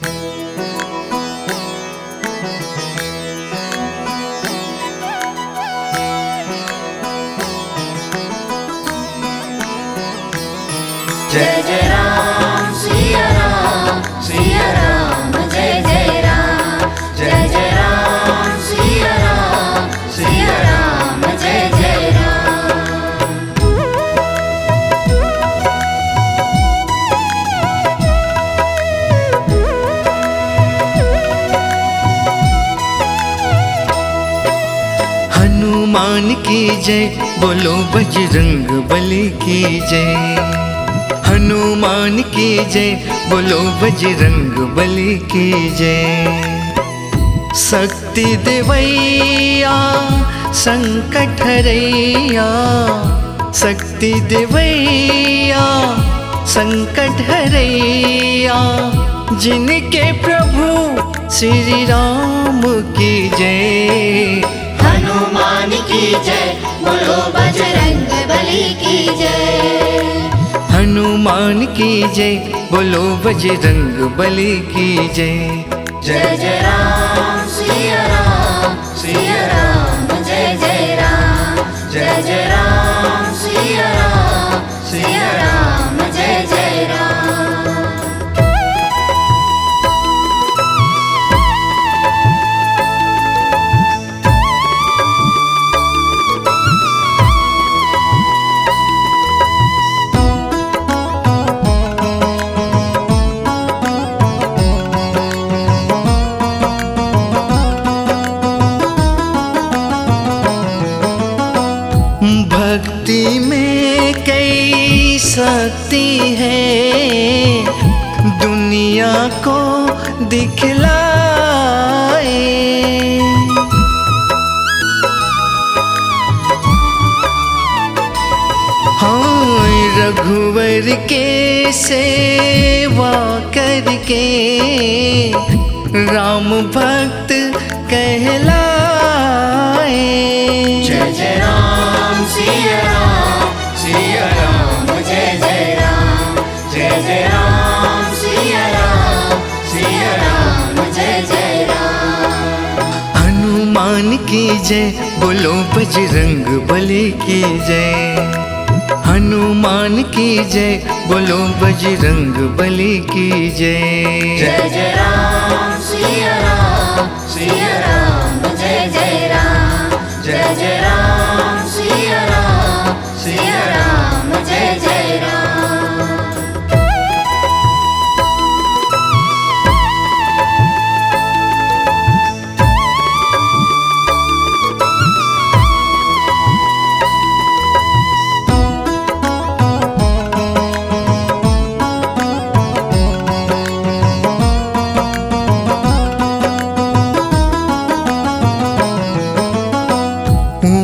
जय जय राम सिया राम जय जय राम, जय जय राम सिया राम जय जय राम। हनुमान की जय, बोलो बजरंग बली की जय। हनुमान की जय, बोलो बजरंग बली की जय। शक्ति देवैया संकट हरैया, शक्ति देवैया संकट हरैया, जिनके प्रभु श्री राम की जय। हनुमान की जय, बोलो बजरंग बली की जय। हनुमान की जय, बोलो बजरंग बली की जय। जय जय राम सिया राम जय जय राम, जय जय राम सिया राम जय जय राम। भक्ति में कई शक्ति है, दुनिया को दिखलाए। हाँ, रघुवर के सेवा करके राम भक्त कहलाए। जय जय राम सिया राम जय जय राम, जय जय राम सिया राम जय जय राम। हनुमान की जय, बोलो बजरंग बली की जय। हनुमान की जय, बोलो बजरंग बली की जय। जय जय राम सिया राम जय जय राम, जय जय राम सिया राम जय जय राम।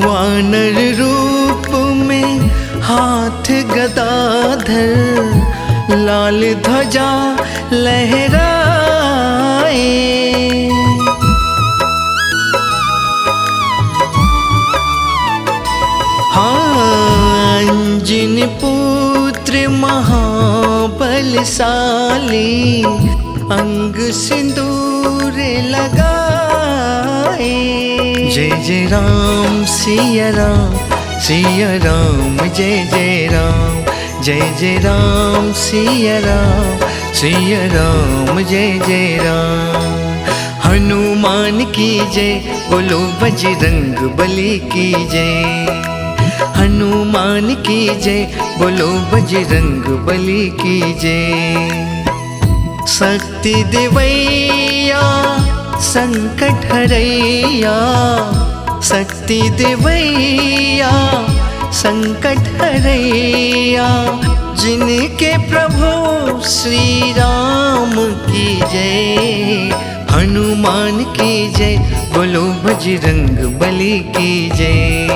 वानर रूप में हाथ गदाधर, लाल ध्वजा लहराए। हाँ, अंजनी पुत्र महाबलशाली, अंग सिंदूर लगाए। जय जय राम सिया राम जय जय राम, जय जय राम सिया राम जय जय राम। हनुमान की जय, बोलो बजरंग बली की जय। हनुमान की जय, बोलो बजरंग बली की जय। शक्ति देवैया संकट हरैया, शक्ति देवैया संकट हरैया, जिनके प्रभु श्री राम की जय। हनुमान की जय, बोलो बजरंग बली की जय।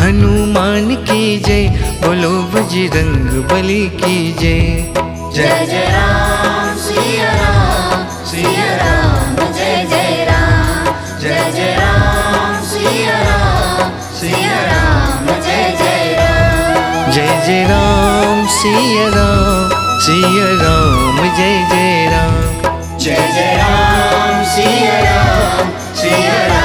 हनुमान की जय, बोलो बजरंग बली की जय। जय जय राम सिया राम जय जय राम, जय जय राम सिया राम जय जय राम। जय जय राम सिया राम जय जय राम। जय सिया राम